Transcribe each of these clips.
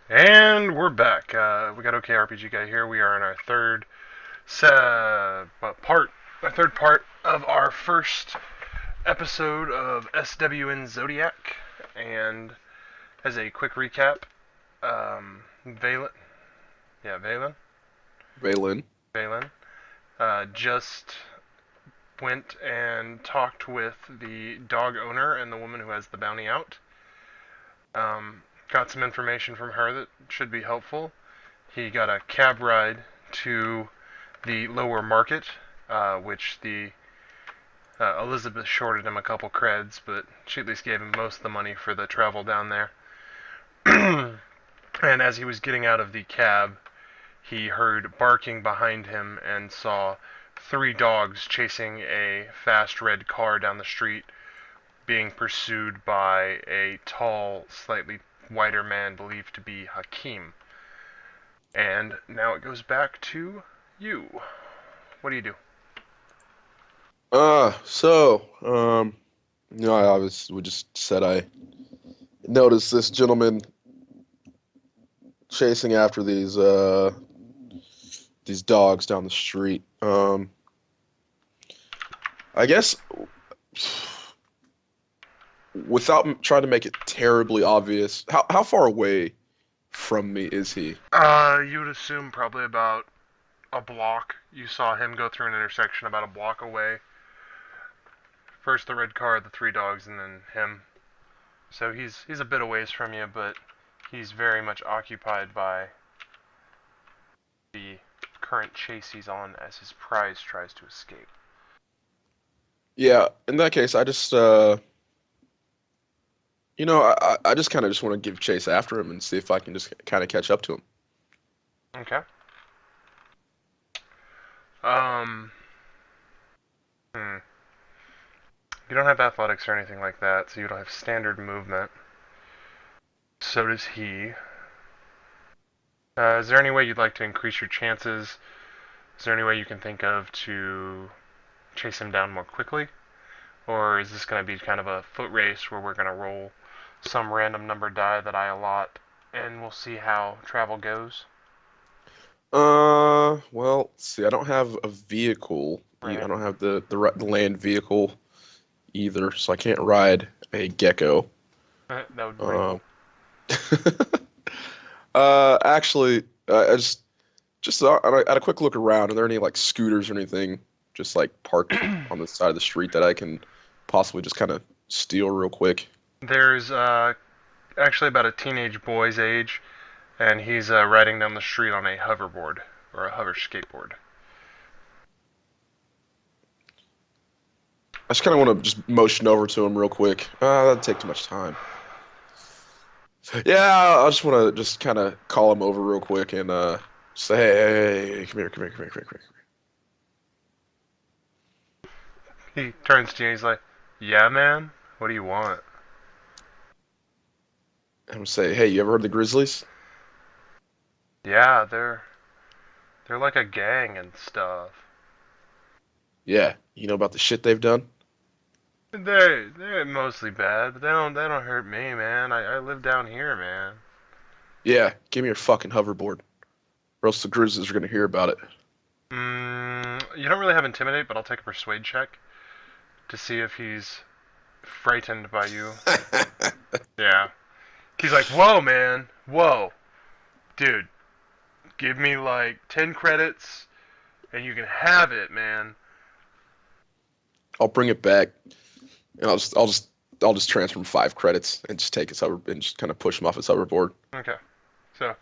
And we're back. We got OK RPG guy here. We are in our third part of our first episode of SWN Zodiac. And as a quick recap, Valen, Valen. Valen, just went and talked with the dog owner and the woman who has the bounty out. Got some information from her that should be helpful. He got a cab ride to the lower market, which the Elizabeth shorted him a couple creds, but she at least gave him most of the money for the travel down there. And as he was getting out of the cab, he heard barking behind him and saw three dogs chasing a fast red car down the street, being pursued by a tall, slightly whiter man believed to be Hakim. And now it goes back to you. What do you do? So, I obviously we just said I noticed this gentleman chasing after these dogs down the street. I guess without trying to make it terribly obvious, how far away from me is he? You would assume probably about a block. You saw him go through an intersection about a block away. First the red car, the three dogs, and then him. So he's a bit a ways from you, but he's very much occupied by the current chase he's on as his prize tries to escape. Yeah, in that case, I just I just kind of just want to give chase after him and see if I can just kind of catch up to him. Okay. Um. Hmm. You don't have athletics or anything like that, so you don't have standard movement. So does he. Is there any way you'd like to increase your chances? Is there any way you can think of to chase him down more quickly? Or is this going to be kind of a foot race where we're going to roll some random number die that I allot and we'll see how travel goes? Well, see, I don't have a vehicle. I Right. don't have the land vehicle either, so I can't ride a gecko. That would be pretty Um, cool. actually, I just I had a quick look around. Are there any like scooters or anything just like parked on the side of the street that I can possibly just kind of steal real quick? There's actually about a teenage boy's age, and he's riding down the street on a hoverboard or a hover skateboard. I just kind of want to just motion over to him real quick. That'd take too much time. Yeah, I just want to just kind of call him over real quick and say, hey, come here, come here, come here, come here, come here. He turns to you and he's like, "Yeah, man. What do you want?" I'm gonna say, hey, you ever heard of the Grizzlies? Yeah, they're like a gang and stuff. Yeah, you know about the shit they've done? They're mostly bad, but they don't hurt me, man. I live down here, man. Yeah, give me your fucking hoverboard, or else the Grizzlies are gonna hear about it. You don't really have intimidate, but I'll take a persuade check to see if he's frightened by you. Yeah. He's like, "Whoa, man. Whoa. Dude, give me like 10 credits and you can have it, man." I'll bring it back, and I'll just transfer him 5 credits and just take his hover and just kind of push him off his hoverboard. Okay. So,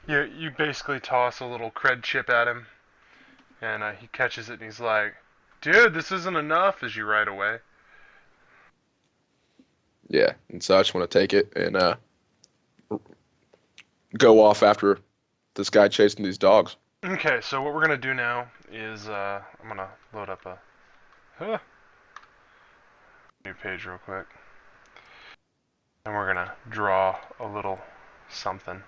you basically toss a little cred chip at him and he catches it and he's like, "Dude, this isn't enough," as you ride away. Yeah, and so I just want to take it and go off after this guy chasing these dogs. Okay, so what we're gonna do now is I'm gonna load up a new page real quick, and we're gonna draw a little something.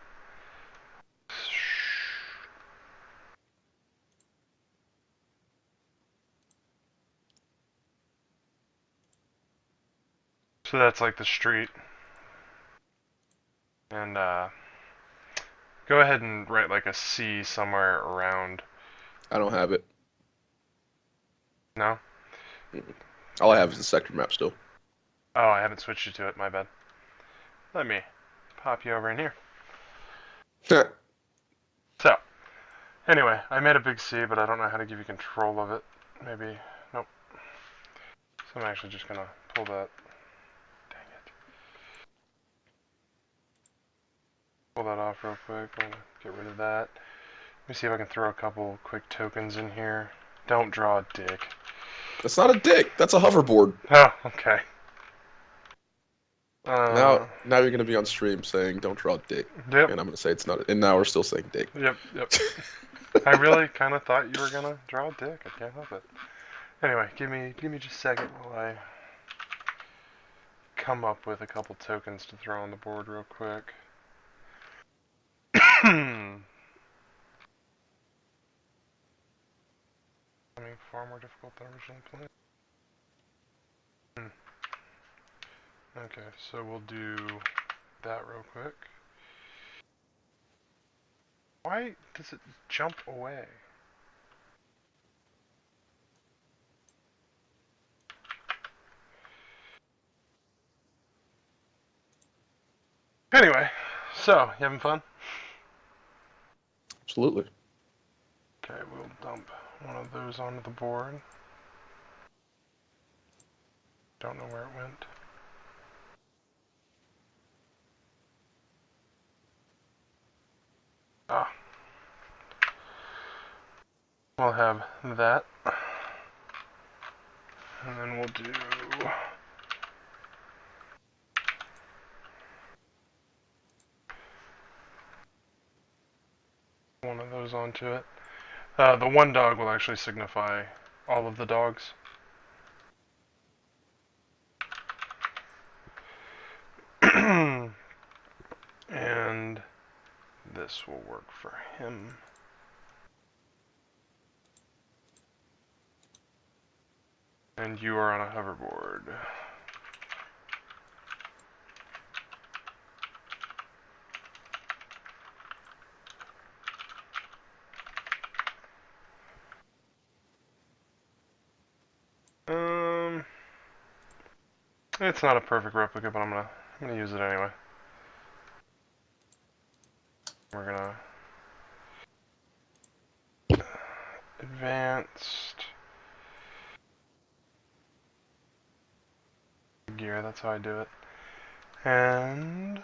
So that's like the street, and Go ahead and write like a C somewhere around. I don't have it. No? Mm-mm. All I have is the sector map still. Oh, I haven't switched you to it. My bad. Let me pop you over in here. So, anyway, I made a big C, but I don't know how to give you control of it. Maybe. Nope. So I'm actually just gonna pull that. Dang it. Pull that off real quick. I'm gonna get rid of that. Let me see if I can throw a couple quick tokens in here. Don't draw a dick. That's not a dick. That's a hoverboard. Oh, okay. Now you're gonna be on stream saying don't draw dick, Yep, and I'm gonna say it's not. And now we're still saying dick. yep. I really kind of thought you were gonna draw a dick. I can't help it. Anyway, give me just a second while I come up with a couple tokens to throw on the board real quick. Becoming far more difficult than originally planned. Okay, so we'll do that real quick. Why does it jump away? Anyway, so, you having fun? Absolutely. Okay, we'll dump one of those onto the board. Don't know where it went. Ah, we'll have that. And then we'll do one of those onto it. The one dog will actually signify all of the dogs. And this will work for him. And you are on a hoverboard. Um, it's not a perfect replica, but I'm gonna use it anyway. We're gonna advanced gear. That's how I do it. And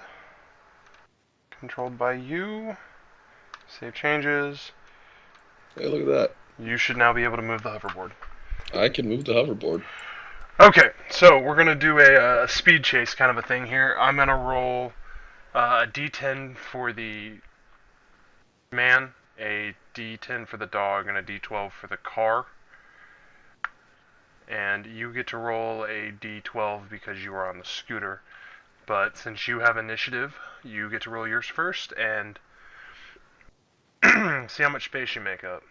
controlled by you. Save changes. Hey, look at that. You should now be able to move the hoverboard. I can move the hoverboard. Okay, so we're gonna do a speed chase kind of a thing here. I'm gonna roll a D10 for the man, a D10 for the dog, and a D12 for the car. And you get to roll a D12 because you are on the scooter. But since you have initiative, you get to roll yours first and see how much space you make up.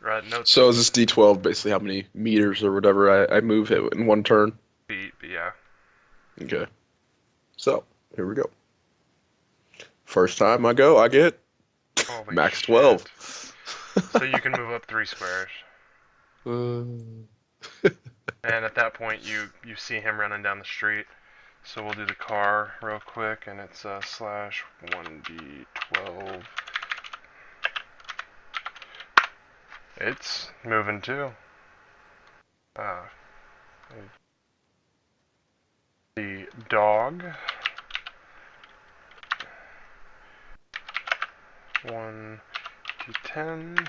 Right? No So is this D12 basically how many meters or whatever I move it in one turn? feet, but yeah. Okay. So here we go. First time I go, I get Holy max shit. 12. So you can move up 3 squares. Uh, And at that point, you see him running down the street. So we'll do the car real quick, and it's slash 1d12. It's moving too. Uh, the dog. 1d10.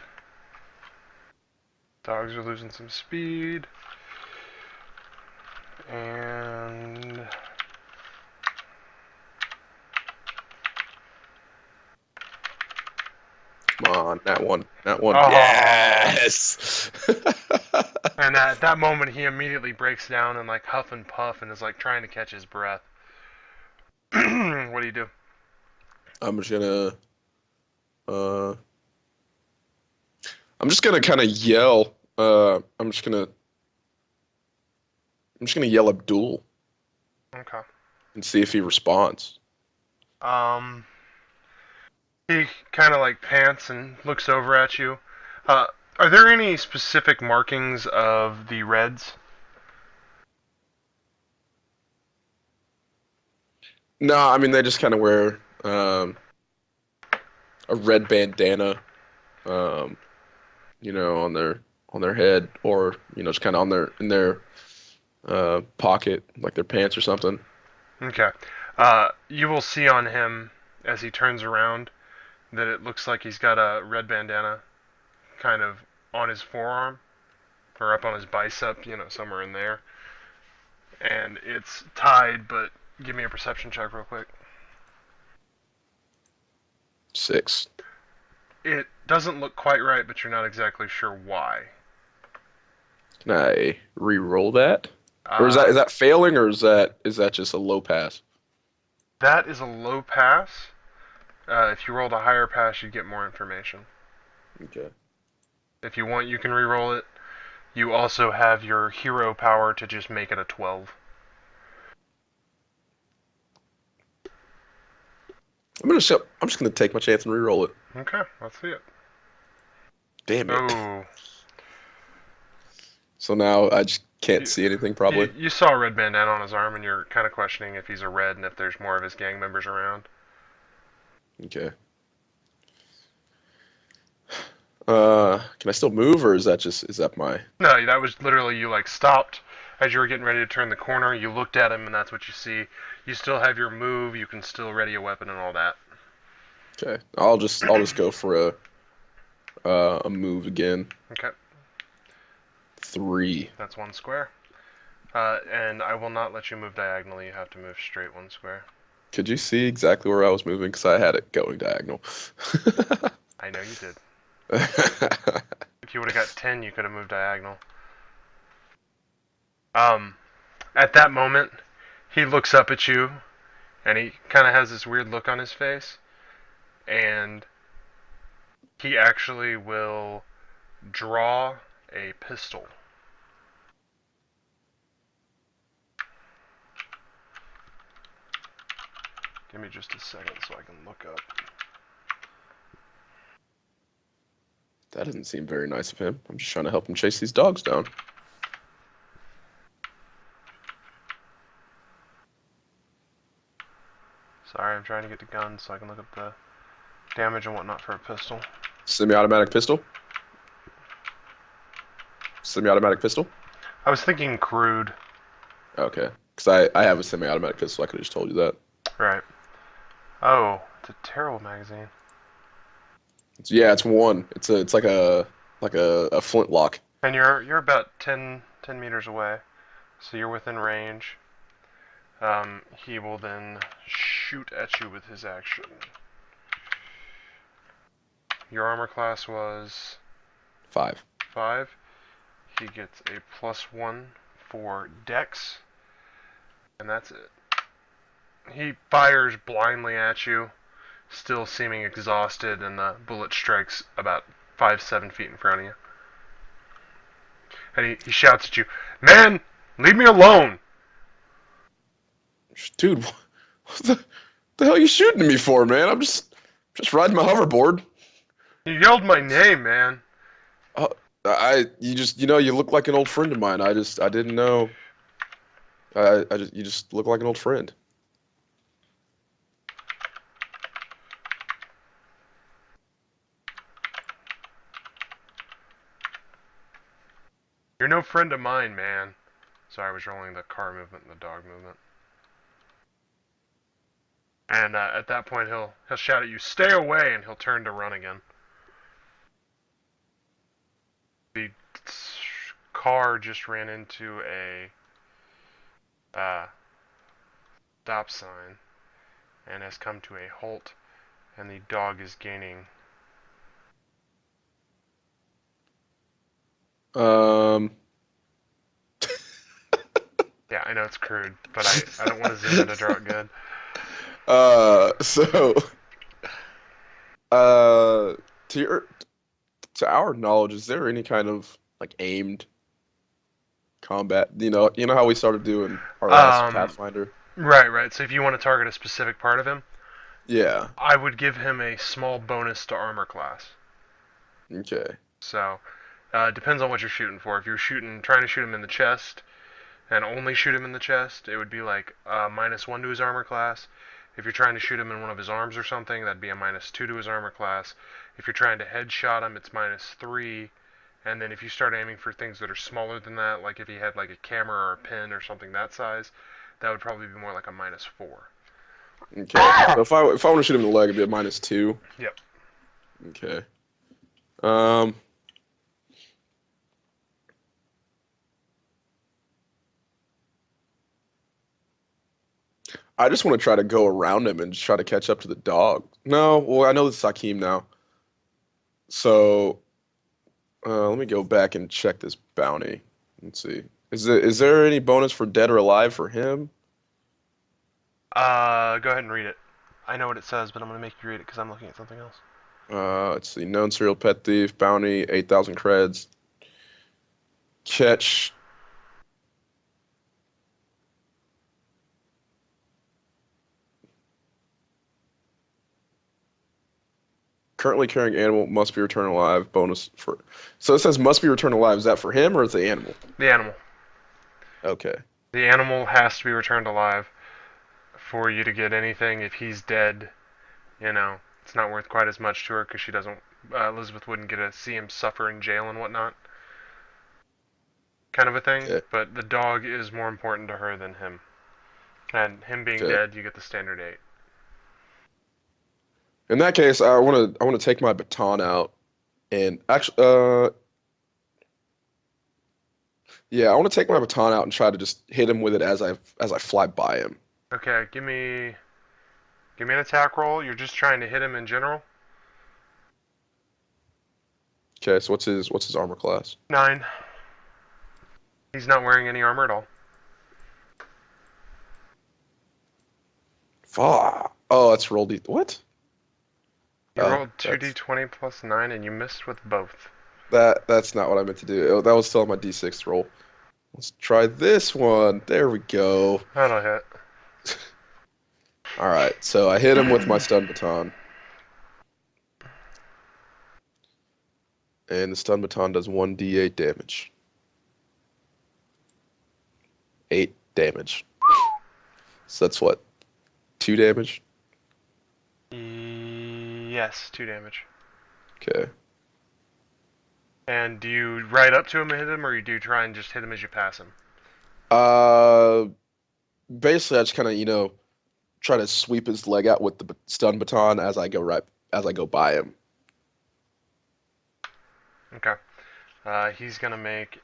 Dogs are losing some speed. And Come on, that one. That one. oh, Yes. and at that moment he immediately breaks down and like huff and puff and is like trying to catch his breath. What do you do? I'm just gonna uh I'm just gonna kind of yell. I'm just gonna yell Abdul Okay. and see if he responds. Um, He kind of like pants and looks over at you. Uh, are there any specific markings of the Reds? No, I mean they just kind of wear a red bandana, um, on their head, or just kind of on their in their pocket, like their pants or something. Okay. You will see on him as he turns around that it looks like he's got a red bandana kind of on his forearm or up on his bicep, somewhere in there. And it's tied, but give me a perception check real quick. 6. It doesn't look quite right, but you're not exactly sure why. Can I re-roll that, or is Uh, that failing, or is that just a low pass? that is a low pass. If you rolled a higher pass, you'd get more information. Okay. If you want, you can re-roll it. You also have your hero power to just make it a 12. I'm just gonna take my chance and re-roll it. Okay, let's see it. Damn it. Oh, So now I just can't you, see anything you, probably. you saw a red bandana on his arm, and you're kind of questioning if he's a red and if there's more of his gang members around. Okay. Can I still move, or is that my? No, that was literally you like stopped as you were getting ready to turn the corner. You looked at him, and that's what you see. You still have your move. You can still ready a weapon and all that. Okay. I'll just go for a move again. Okay, 3. that's one square. And I will not let you move diagonally. You have to move straight one square. Could you see exactly where I was moving? Because I had it going diagonal. I know you did. If you would have got 10, you could have moved diagonal. Um, at that moment, he looks up at you, and he kind of has this weird look on his face, and he actually will draw a pistol. Give me just a second so I can look up. That doesn't seem very nice of him. I'm just trying to help him chase these dogs down. Sorry, I'm trying to get the gun so I can look up the damage and whatnot for a pistol. Semi-automatic pistol. Semi-automatic pistol. I was thinking crude. Okay. Because I have a semi-automatic pistol. I could have just told you that. Right. Oh, it's a terrible magazine. Yeah, it's one. It's like a flintlock. And you're about 10 meters away, so you're within range. He will then shoot at you with his action. Your armor class was 5. 5. He gets a +1 for Dex, and that's it. He fires blindly at you, still seeming exhausted, and the bullet strikes about 7 feet in front of you. And he shouts at you, "Man, leave me alone!" Dude, what the hell are you shooting at me for, man? I'm just riding my hoverboard. You yelled my name, man. Uh, you just you look like an old friend of mine. I didn't know. You just look like an old friend. You're no friend of mine, man. Sorry, I was rolling the car movement and the dog movement. And at that point, he'll shout at you, "Stay away!" and he'll turn to run again. The car just ran into a uh, stop sign and has come to a halt, and the dog is gaining. Um. Yeah, I know it's crude, but I don't want to zoom in to draw it good. So. Uh. To your to our knowledge, is there any kind of like aimed combat? You know how we started doing our last Um, Pathfinder. right. So if you want to target a specific part of him, Yeah. I would give him a small bonus to armor class. Okay. So, depends on what you're shooting for. If you're trying to shoot him in the chest, and only shoot him in the chest, it would be like -1 to his armor class. If you're trying to shoot him in one of his arms or something, that'd be a -2 to his armor class. If you're trying to headshot him, it's -3. And then if you start aiming for things that are smaller than that, like if he had like a camera or a pin or something that size, that would probably be more like a -4. Okay. So if I want to shoot him in the leg, it'd be a -2. Yep. Okay. Um, I just want to try to go around him and just try to catch up to the dog. No, well, I know it's Hakeem now. So let me go back and check this bounty. Let's see. Is there any bonus for dead or alive for him? Go ahead and read it. I know what it says, but I'm gonna make you read it because I'm looking at something else. Let's see. Known serial pet thief, bounty, 8,000 creds. Catch. Currently carrying animal must be returned alive. Bonus for. So it says must be returned alive. Is that for him or is the animal? The animal. Okay. The animal has to be returned alive for you to get anything. If he's dead, it's not worth quite as much to her because she doesn't. Elizabeth wouldn't get to see him suffer in jail and whatnot, kind of a thing. Okay. But the dog is more important to her than him. And him being Okay. dead, you get the standard 8. In that case, I want to take my baton out and actually, yeah, I want to take my baton out and try to just hit him with it as I fly by him. Okay, give me an attack roll. You're just trying to hit him in general. Okay, so what's his armor class? 9. He's not wearing any armor at all. Oh, that's roll D. What? You rolled That's 2d20 plus 9 and you missed with both. that's not what I meant to do. That was still on my D6 roll. Let's try this one. There we go. That'll hit. All right, so I hit him with my stun baton, and the stun baton does 1d8 damage. 8 damage. So that's what? 2 damage? Yes, 2 damage. Okay. And do you ride up to him and hit him, or you do try and just hit him as you pass him? Uh, Basically, I just kind of, try to sweep his leg out with the stun baton as I go by him. Okay. He's gonna make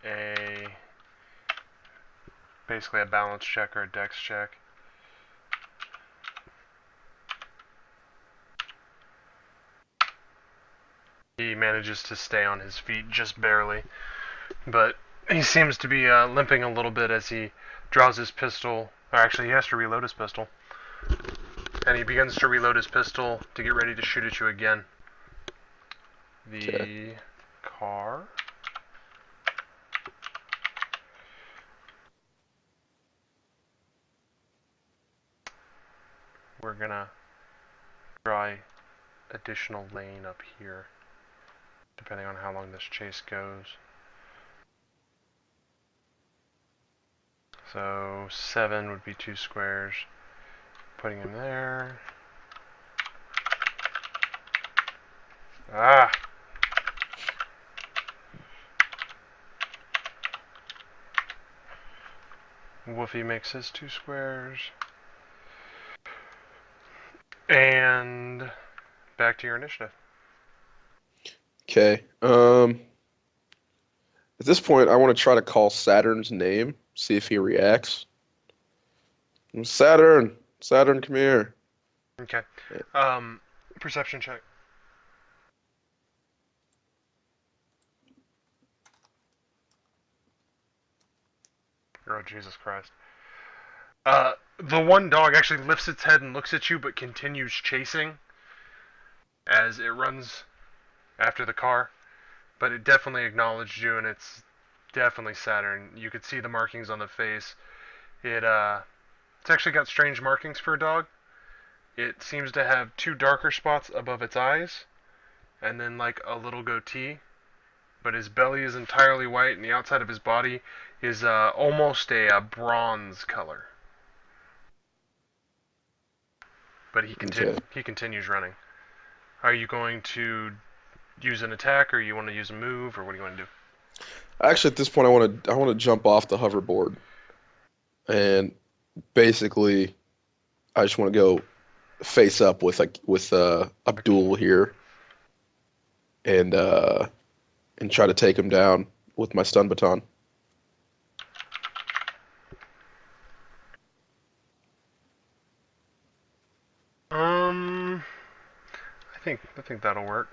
basically a balance check or a dex check. He manages to stay on his feet just barely, but he seems to be limping a little bit as he draws his pistol. Or actually, he has to reload his pistol. And he begins to reload his pistol to get ready to shoot at you again. Okay. The car. We're gonna try additional lane up here, depending on how long this chase goes. So 7 would be 2 squares. Putting him there. Ah! Woofy makes his 2 squares. And back to your initiative. Okay. At this point, I want to try to call Saturn's name, see if he reacts. Saturn, Saturn, come here. Okay. Perception check. Oh, Jesus Christ. The one dog actually lifts its head and looks at you, but continues chasing as it runs after the car. But it definitely acknowledged you, and it's definitely Saturn. You could see the markings on the face. It's actually got strange markings for a dog. It seems to have two darker spots above its eyes, and then like a little goatee. But his belly is entirely white, and the outside of his body is almost a bronze color. But Okay. he continues running. Are you going to use an attack, or you want to use a move, or what do you want to do? Actually, at this point, I want to jump off the hoverboard, and basically, I just want to go face up with Abdul here, and uh, and try to take him down with my stun baton. Um, I think that'll work.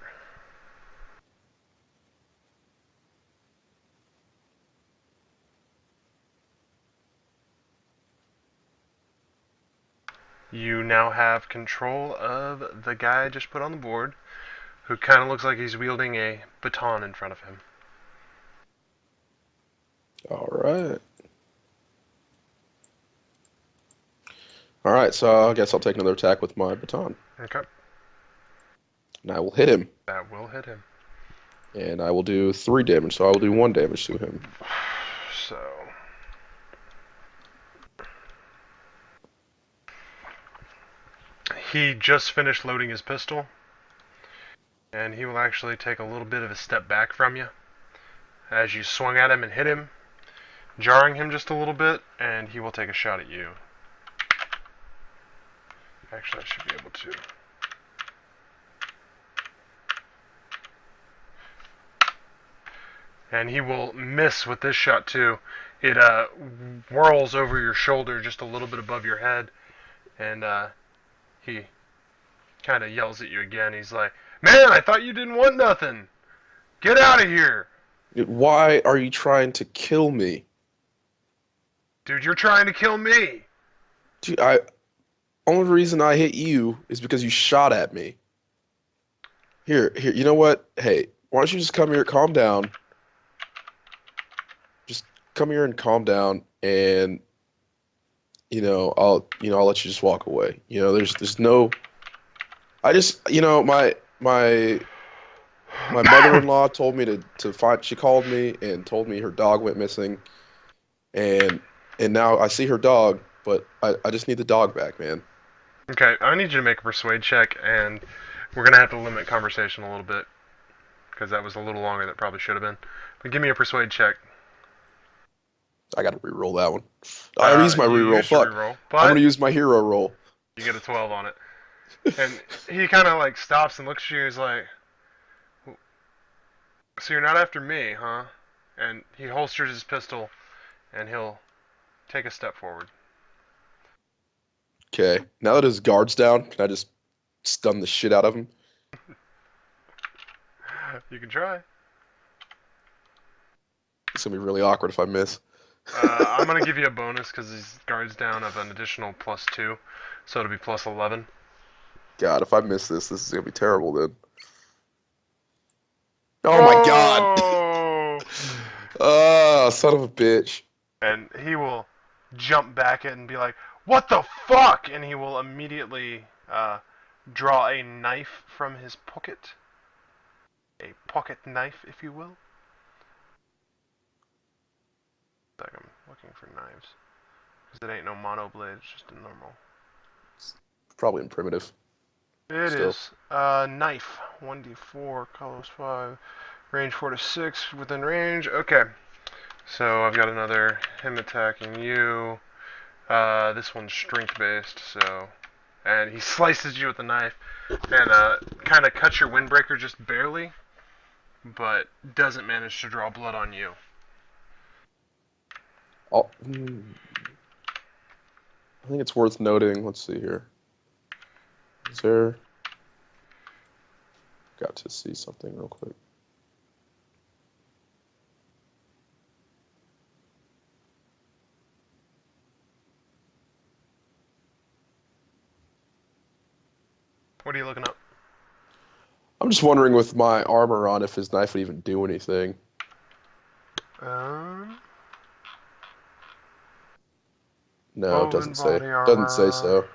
You now have control of the guy I just put on the board, who kind of looks like he's wielding a baton in front of him. All right. All right, so I guess I'll take another attack with my baton, Okay, and I will hit him, that will hit him. and I will do 3 damage. So I will do 1 damage to him. So he just finished loading his pistol, and he will actually take a little bit of a step back from you as you swung at him and hit him, jarring him just a little bit, and he will take a shot at you. Actually, I should be able to. And he will miss with this shot too. It whirls over your shoulder just a little bit above your head, and he kind of yells at you again. He's like, "Man, I thought you didn't want nothing. Get out of here, Why are you trying to kill me? dude! You're trying to kill me." Dude, only reason I hit you is because you shot at me. Here, you know what? Hey, why don't you just come here, calm down. Just come here and calm down, and I'll let you just walk away. There's no. I just, my mother-in-law told me to find. She called me and told me her dog went missing, and now I see her dog, but I just need the dog back, man. Okay, I need you to make a persuade check, and we're gonna have to limit conversation a little bit because that was a little longer than it probably should have been. But give me a persuade check. I got to re-roll that one. I already used my You re-roll. used to Fuck. reroll, I'm gonna but use my hero roll. you get a 12 on it. And he kind of like stops and looks at you. He's like, "So you're not after me, huh?" And he holsters his pistol, and he'll take a step forward. Okay. Now that his guard's down, can I just stun the shit out of him? You can try. It's gonna be really awkward if I miss. I'm gonna give you a bonus because his guard's down of an additional +2, so it'll be +11. God, if I miss this is gonna be terrible then. Oh my God! Oh! Oh, son of a bitch. And he will jump back at and be like, "What the fuck?" And he will immediately draw a knife from his pocket, a pocket knife, if you will. Like I'm looking for knives, because it ain't no mono blade; it's just a normal. Probably in primitive. It Still. is knife, 1d4, colors 5, range 4 to 6, within range. Okay, so I've got another him attacking you. This one's strength based, so. And he slices you with the knife and kind of cuts your windbreaker just barely, but doesn't manage to draw blood on you. I think it's worth noting. Let's see here. Is there? Got to see something real quick. What are you looking up? I'm just wondering with my armor on if his knife would even do anything. Um, No, it Woven doesn't say. body Doesn't say armor. so.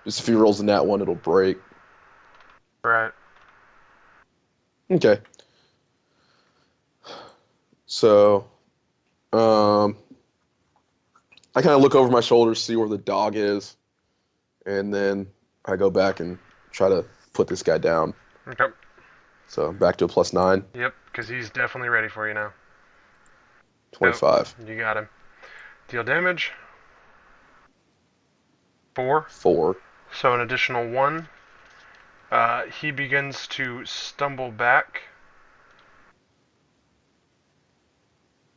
Just if he rolls a nat one, it'll break. Right. Okay. So, um, I kind of look over my shoulder, see where the dog is, and then I go back and try to put this guy down. Okay. So I'm back to a +9, Yep, because he's definitely ready for you now. Oh, 25, you got him. Deal damage. 4. 4. So an additional 1. He begins to stumble back.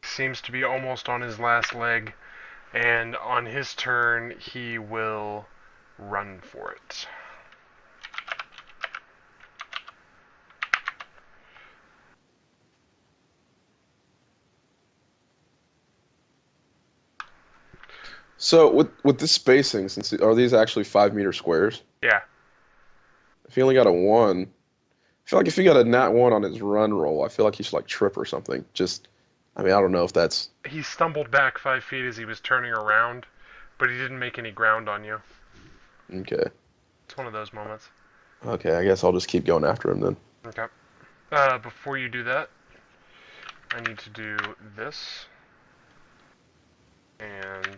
Seems to be almost on his last leg. And on his turn, he will run for it. So with this spacing, since are these actually 5-meter squares? Yeah. If he only got a 1, I feel like if he got a nat 1 on his run roll, I feel like he should like trip or something. Just, I mean, I don't know if that's He stumbled back 5 feet as he was turning around, but he didn't make any ground on you. okay. It's one of those moments. Okay, I guess I'll just keep going after him then. Okay. Before you do that, I need to do this and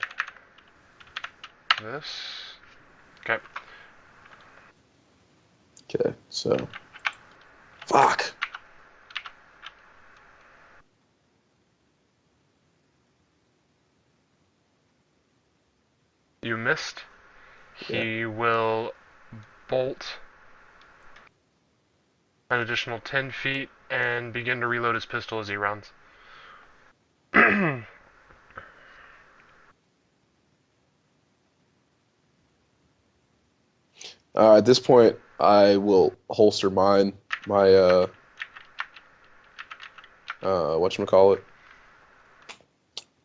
this. Okay. Okay, so fuck. You missed. Yeah. He will bolt an additional 10 feet and begin to reload his pistol as he runs. At this point, I will holster my whatchamacallit, my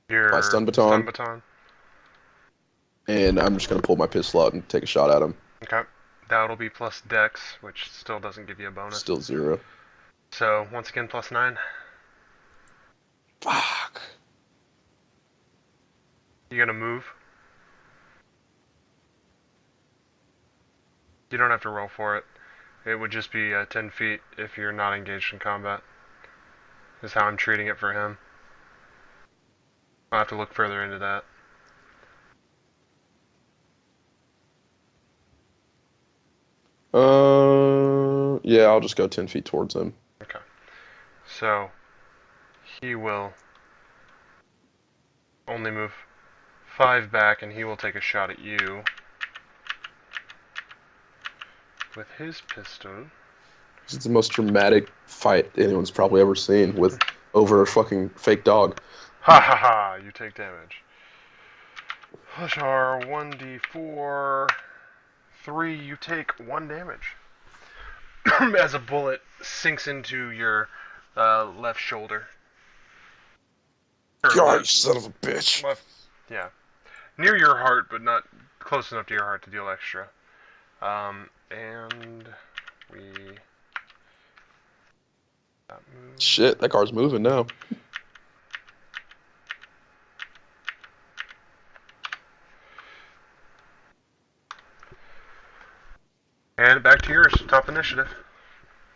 Your stun stun baton, baton. and I'm just gonna pull my pistol out and take a shot at him. Okay. That'll be plus dex, which still doesn't give you a bonus. Still 0. So, once again, plus 9. Fuck. You gonna move? You don't have to roll for it. It would just be 10 feet if you're not engaged in combat. Is how I'm treating it for him. I'll have to look further into that. Yeah, I'll just go 10 feet towards him. Okay. So, he will only move 5 back and he will take a shot at you with his pistol. It's the most dramatic fight anyone's probably ever seen with over a fucking fake dog. Ha ha ha! You take damage. Hush are 1d4. 3, you take 1 damage. As a bullet sinks into your left shoulder. Or God, you son of a bitch. left, yeah. Near your heart, but not close enough to your heart to deal extra. And we... That move. Shit, that car's moving now. And back to yours, top initiative.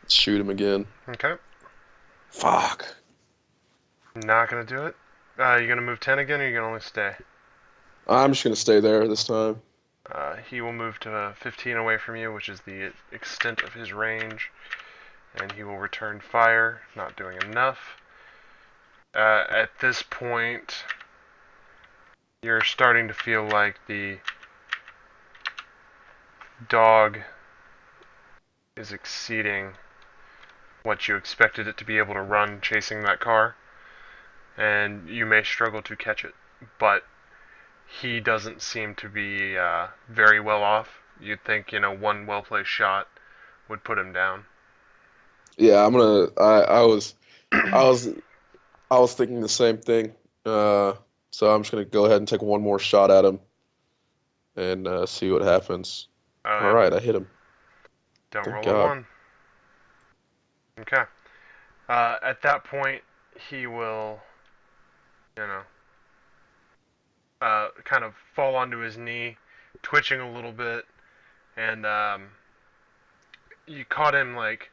Let's shoot him again. Okay. Fuck. Not gonna do it. You gonna move 10 again, or you gonna only stay? I'm just gonna stay there this time. He will move to 15 away from you, which is the extent of his range, and he will return fire, not doing enough. At this point, you're starting to feel like the dog is exceeding what you expected it to be able to run chasing that car, and you may struggle to catch it, but he doesn't seem to be very well off. You'd think, one well-placed shot would put him down. Yeah, I'm gonna. I was, I was thinking the same thing. So I'm just gonna go ahead and take one more shot at him and see what happens. All Yeah. right, I hit him. Don't Thank roll a God. 1. Okay. At that point, he will, you know, kind of fall onto his knee, twitching a little bit, and you caught him like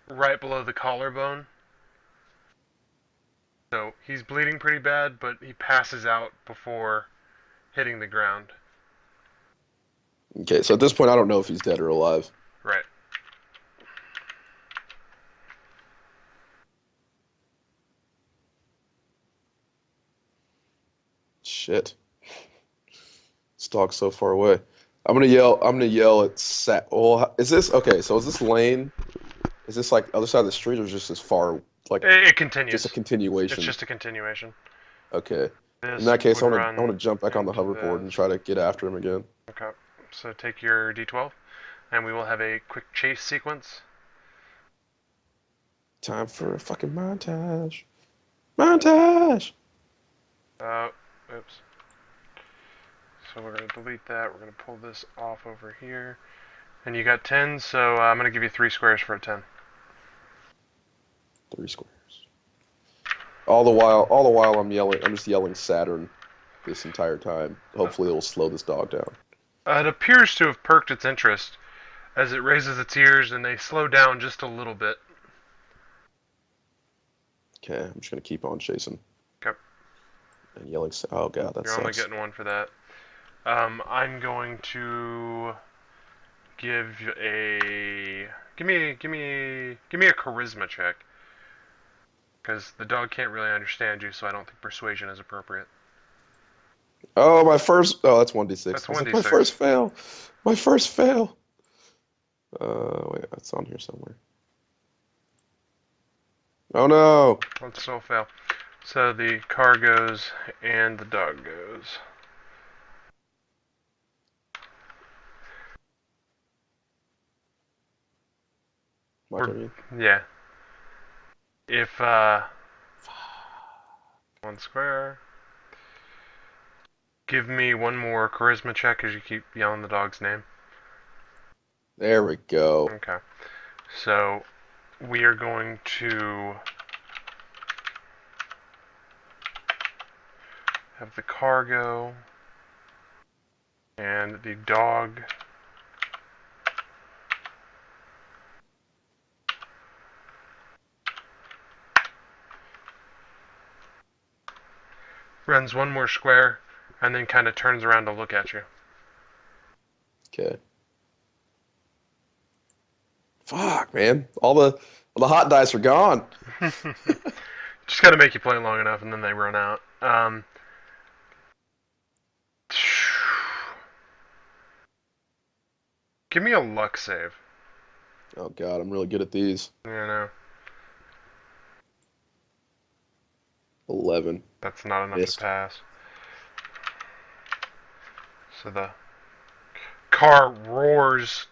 right below the collarbone. So he's bleeding pretty bad, but he passes out before hitting the ground. Okay, so at this point, I don't know if he's dead or alive. Right. Shit. This dog's so far away. I'm gonna yell at Sat. Well, is this okay? So is this lane? Is this like the other side of the street, or is just as far, like It just a continues. It's continuation? just a continuation. Okay. In This that case, would I run wanna jump back on the into hoverboard and this. try to get after him again. Okay. So take your D12, and we will have a quick chase sequence. Time for a fucking montage. Montage. Uh, oops. So we're going to delete that. We're going to pull this off over here. And you got 10, so I'm going to give you 3 squares for a 10. 3 squares. All the while, I'm just yelling Saturn this entire time. Hopefully, it'll slow this dog down. It appears to have perked its interest as it raises its ears and they slow down just a little bit. Okay, I'm just gonna keep on chasing Okay. and yelling. Oh god, that You're only sucks. getting 1 for that. I'm going to give a give me a charisma check because the dog can't really understand you, so I don't think persuasion is appropriate. Oh, my first. Oh, that's 1d6. That's I was like, my 1d6. first fail. My first fail. Wait, that's on here somewhere. Oh no. Let's still fail. So the car goes and the dog goes. My We're turn. yeah. If 1 square. Give me one more charisma check as you keep yelling the dog's name. There we go. Okay. So we are going to have the car go and the dog runs one more square and then kind of turns around to look at you. Okay. Fuck, man. All the hot dice are gone. Just got to make you play long enough and then they run out. Give me a luck save. Oh god, I'm really good at these. You know, 11. that's not enough to Missed. pass. So the car roars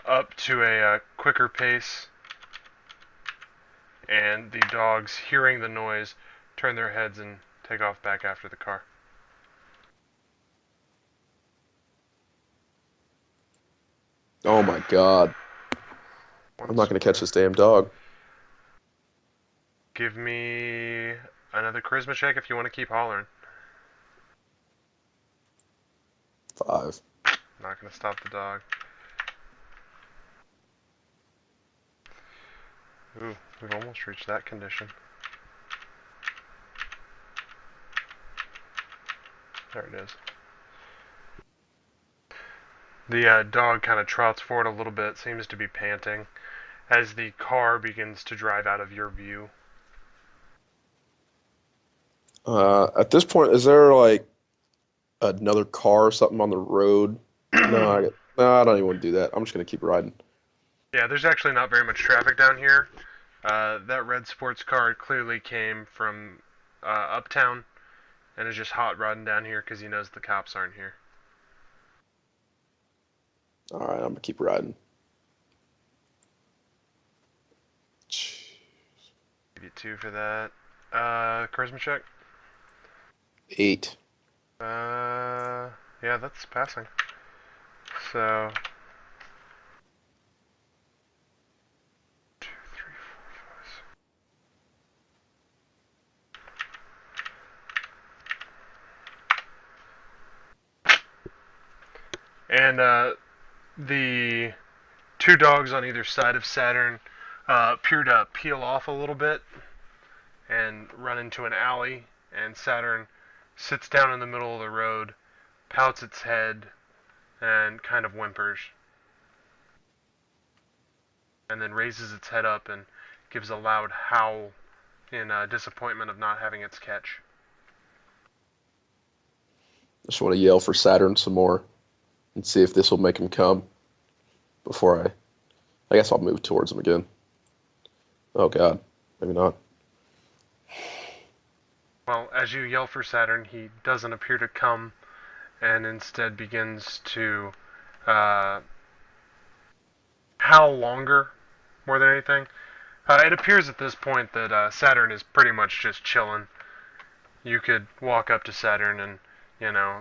up to a quicker pace, and the dogs, hearing the noise, turn their heads and take off back after the car. Oh my god. I'm not Once gonna catch this damn dog. give me another charisma check if you want to keep hollering. 5. Not gonna stop the dog. Ooh, we've almost reached that condition. There it is. The dog kind of trots forward a little bit, seems to be panting, as the car begins to drive out of your view. At this point, is there like another car or something on the road? No, I don't even want to do that. I'm just gonna keep riding. Yeah, there's actually not very much traffic down here. That red sports car clearly came from uptown and is just hot rodding down here because he knows the cops aren't here. All right, I'm gonna keep riding. Give you 2 for that. Charisma check. 8. Yeah, that's passing. So, 2, 3, 4, 5, 6. And The two dogs on either side of Saturn appear to peel off a little bit and run into an alley, and Saturn sits down in the middle of the road, pouts its head, and kind of whimpers, and then raises its head up and gives a loud howl in disappointment of not having its catch. Just want to yell for Saturn some more and see if this will make him come before I guess I'll move towards him again. Oh God, maybe not. Well, as you yell for Saturn, he doesn't appear to come and instead begins to uh, howl longer more than anything. It appears at this point that Saturn is pretty much just chilling. You could walk up to Saturn and,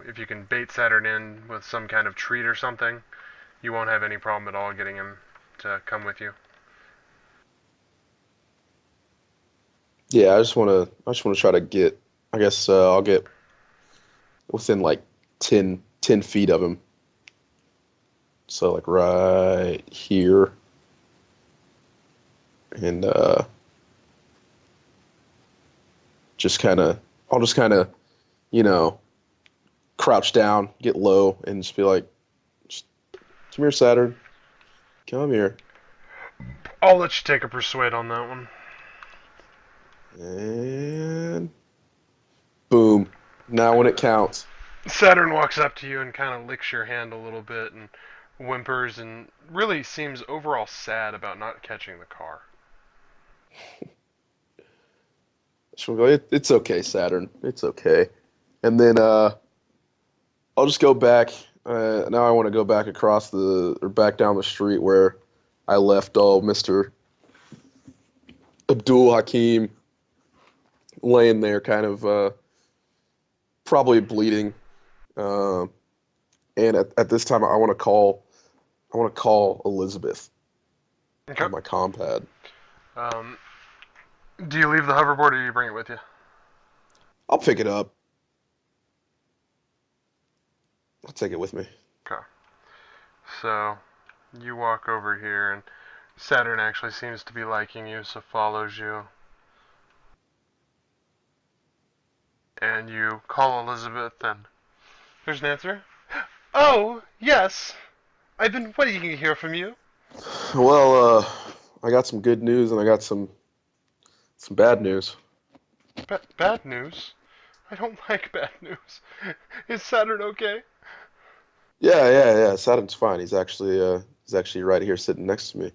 if you can bait Saturn in with some kind of treat or something, you won't have any problem at all getting him to come with you. Yeah, I just want to try to get. I guess I'll get within like 10 feet of him. So like right here, and just kind of, I'll just kind of, you know, crouch down, get low, and just be like, just, "Come here, Saturn. Come here." I'll let you take a persuade on that one. And boom. Now when it counts. Saturn walks up to you and kind of licks your hand a little bit and whimpers and really seems overall sad about not catching the car. She'll go, It's okay, Saturn. It's okay." And then I'll just go back. Now I want to go back across or back down the street where I left old Mr. Abdul Hakim laying there, kind of probably bleeding. Uh, and at this time, I want to call Elizabeth Okay. on my compad. Um, do you leave the hoverboard or do you bring it with you? I'll pick it up. I'll take it with me. Okay. So you walk over here and Saturn actually seems to be liking you, so follows you. And you call Elizabeth and there's an answer. Oh, yes. I've been waiting to hear from you. Well, I got some good news and I got some bad news. Bad news? I don't like bad news. Is Saturn okay? Yeah. Saturn's fine. He's actually right here sitting next to me.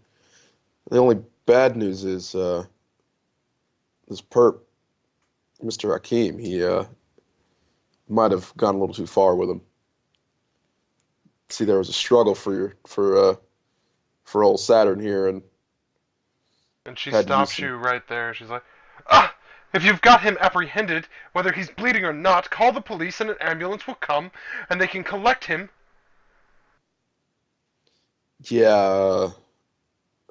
The only bad news is this perp, Mr. Hakim. He might have gone a little too far with him. See, there was a struggle for old Saturn here, and And she had to use stops some. you right there. She's like, ah! If you've got him apprehended, whether he's bleeding or not, call the police and an ambulance will come and they can collect him. Yeah,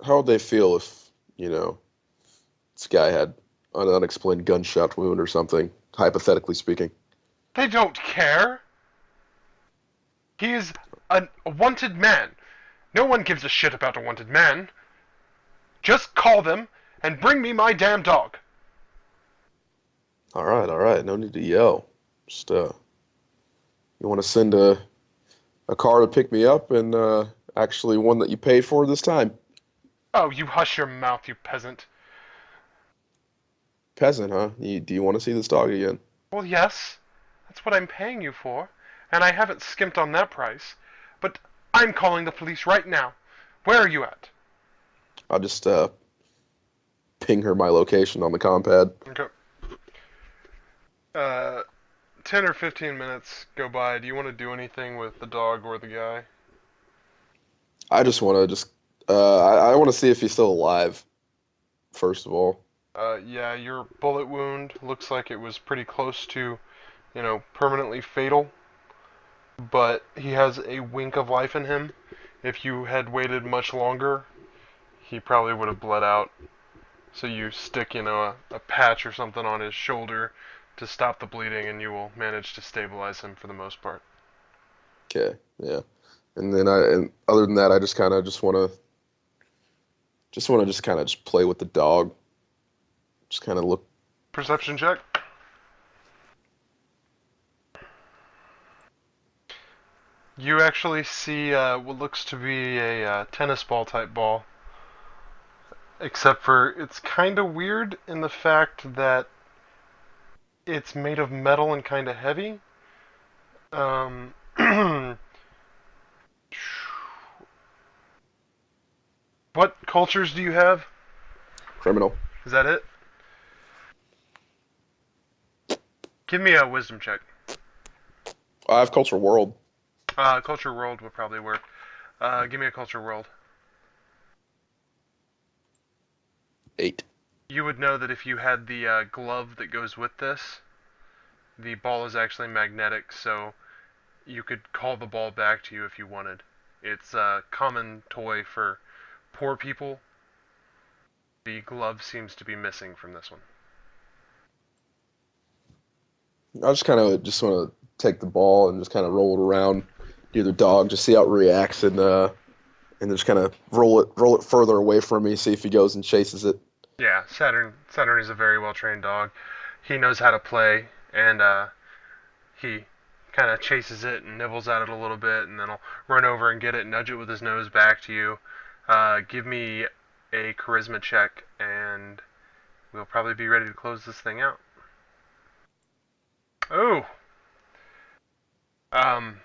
how would they feel if this guy had an unexplained gunshot wound or something, hypothetically speaking? They don't care. He is a wanted man. No one gives a shit about a wanted man. Just call them and bring me my damn dog. All right. No need to yell. Just you want to send a car to pick me up, and actually one that you paid for this time. Oh, you hush your mouth, you peasant. Peasant, huh? Do you want to see this dog again? Well, yes, that's what I'm paying you for, and I haven't skimped on that price. But I'm calling the police right now. Where are you at? I'll just ping her my location on the compad. Okay. Uh, 10 or 15 minutes go by. Do you want to do anything with the dog or the guy? I just want to just I want to see if he's still alive, first of all. Yeah, your bullet wound looks like it was pretty close to, permanently fatal, but he has a wink of life in him. If you had waited much longer, he probably would have bled out. So you stick, a patch or something on his shoulder to stop the bleeding, and you will manage to stabilize him for the most part. Okay, yeah. And then and other than that, I just kind of just kind of just play with the dog. Just kind of look. Perception check. You actually see what looks to be a tennis ball type ball, except for it's kind of weird in the fact that it's made of metal and kind of heavy. Um, what cultures do you have? Criminal. Is that it? Give me a wisdom check. I have culture world. Culture world would probably work. Give me a culture world. 8. You would know that if you had the glove that goes with this, the ball is actually magnetic, so you could call the ball back to you if you wanted. It's a common toy for poor people. The glove seems to be missing from this one. I just kind of just want to take the ball and just kind of roll it around near the dog, just see how it reacts, and just kind of roll it further away from me, see if he goes and chases it. Yeah, Saturn is a very well trained dog. He knows how to play, and he kind of chases it and nibbles at it a little bit, and then he'll run over and get it, nudge it with his nose back to you. Give me a charisma check, and we'll probably be ready to close this thing out. Oh, um,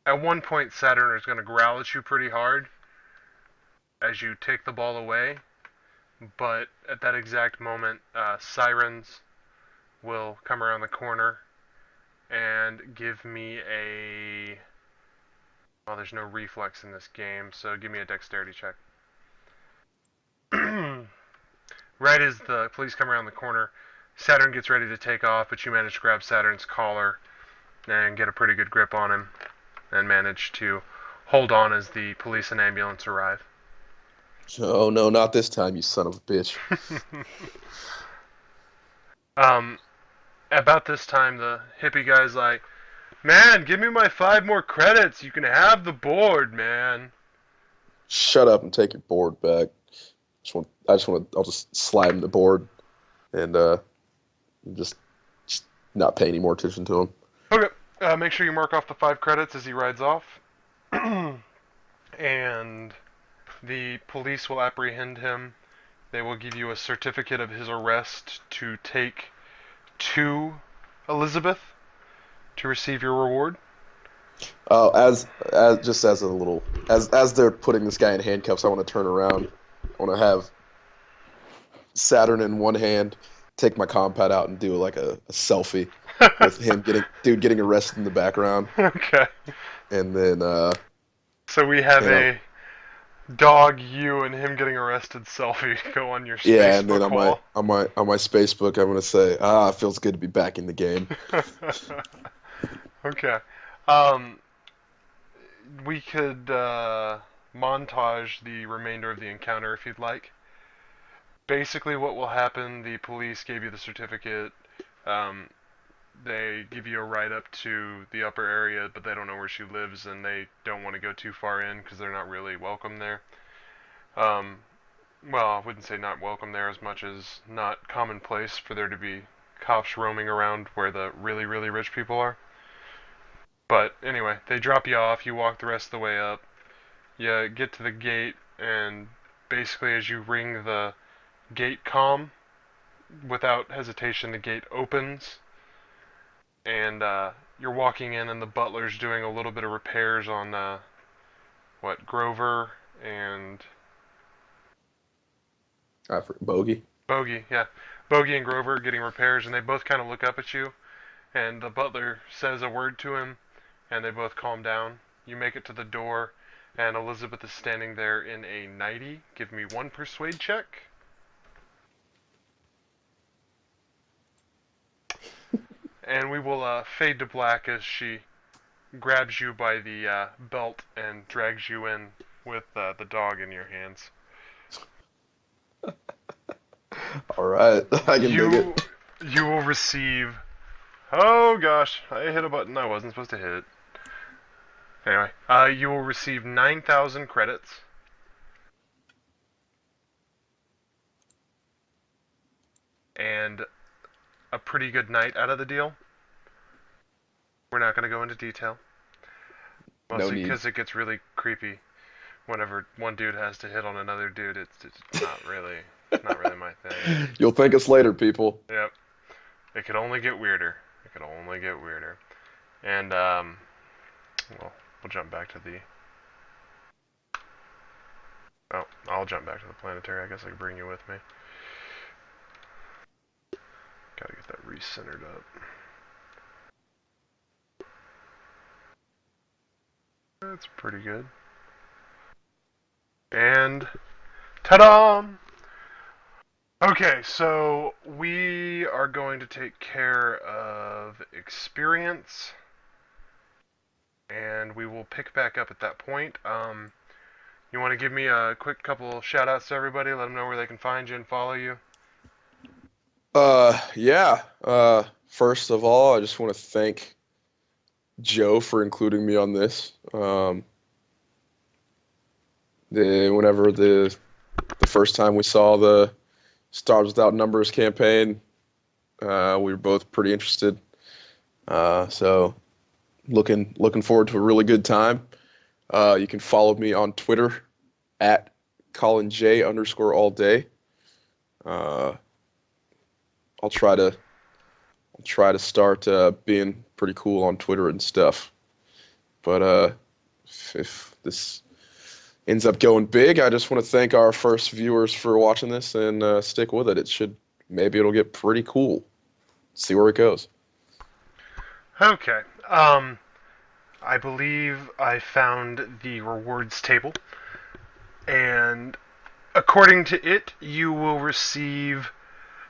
at one point Saturn is going to growl at you pretty hard as you take the ball away, but at that exact moment, sirens will come around the corner and give me a. Well, there's no reflex in this game, so give me a dexterity check. Right as the police come around the corner, Saturn gets ready to take off, but you manage to grab Saturn's collar and get a pretty good grip on him, and manage to hold on as the police and ambulance arrive. Oh no, not this time, you son of a bitch. um, about this time, the hippie guy's like, "Man, give me my 5 more credits. You can have the board, man." Shut up and take your board back. I'll just slide him the board and just, just not pay any more attention to him. Okay, make sure you mark off the 5 credits as he rides off. And the police will apprehend him. They will give you a certificate of his arrest to take to Elizabeth to receive your reward. Oh, as just as a little as they're putting this guy in handcuffs, I want to turn around. I want to have Saturn in one hand, take my compad out, and do like a selfie with him getting arrested in the background, Okay. and then So we have and a dog, you, and him getting arrested selfie go on your yeah, and then Facebook wall. on my Spacebook, I'm gonna say, it feels good to be back in the game. Okay. Um, we could montage the remainder of the encounter if you'd like. Basically, what will happen, the police gave you the certificate. Um, they give you a ride up to the upper area, but they don't know where she lives, and they don't want to go too far in because they're not really welcome there. Um, well, I wouldn't say not welcome there as much as not commonplace for there to be cops roaming around where the really, really rich people are. But anyway, they drop you off, you walk the rest of the way up, you get to the gate, and basically as you ring the gate comm, without hesitation, the gate opens, and you're walking in, and the butler's doing a little bit of repairs on Grover and Bogey. Bogey. Yeah, Bogey and Grover are getting repairs, and they both kind of look up at you, and the butler says a word to him, and they both calm down. You make it to the door, and Elizabeth is standing there in a nightie. Give me one persuade check. And we will fade to black as she grabs you by the belt and drags you in with the dog in your hands. All right, I can dig You it. you will receive Oh gosh, I hit a button I wasn't supposed to hit. Anyway, you will receive 9,000 credits and a pretty good night out of the deal. We're not going to go into detail, No mostly need. because it gets really creepy whenever one dude has to hit on another dude. It's not really my thing. You'll thank us later, people. Yep, it could only get weirder. It could only get weirder. And well, we'll jump back to the. Oh, I'll jump back to the planetary. I guess I can bring you with me. Gotta get that recentered up. That's pretty good. And ta-da! Okay, so we are going to take care of experience, and we will pick back up at that point. You want to give me a quick couple shout-outs to everybody? Let them know where they can find you and follow you. Yeah. First of all, I just want to thank Joe for including me on this. Whenever the first time we saw the Stars Without Numbers campaign, we were both pretty interested. So looking forward to a really good time. You can follow me on Twitter at ColinJ_all day. Uh, I'll try to start being pretty cool on Twitter and stuff. But if this ends up going big, I just want to thank our first viewers for watching this and stick with it. Maybe it'll get pretty cool. See where it goes. Okay. I believe I found the rewards table, and according to it, you will receive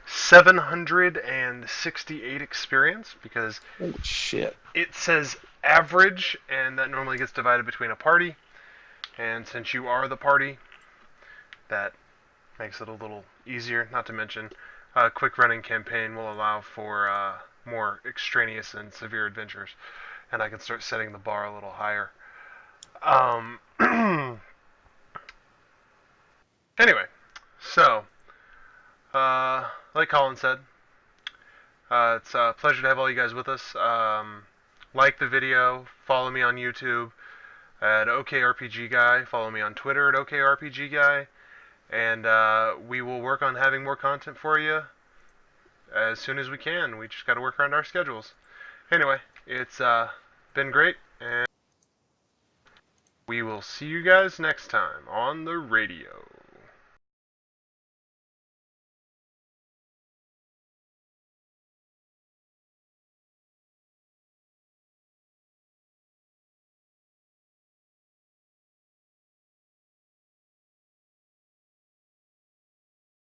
768 experience because Holy shit. it says average, and that normally gets divided between a party. And since you are the party, that makes it a little easier. Not to mention, a quick running campaign will allow for more extraneous and severe adventures, and I can start setting the bar a little higher. Um, anyway, so like Colin said, it's a pleasure to have all you guys with us. Like the video, follow me on YouTube at OKRPG Guy, follow me on Twitter at OKRPG Guy, and we will work on having more content for you as soon as we can. We just got to work around our schedules. Anyway, it's been great, and we will see you guys next time on the radio.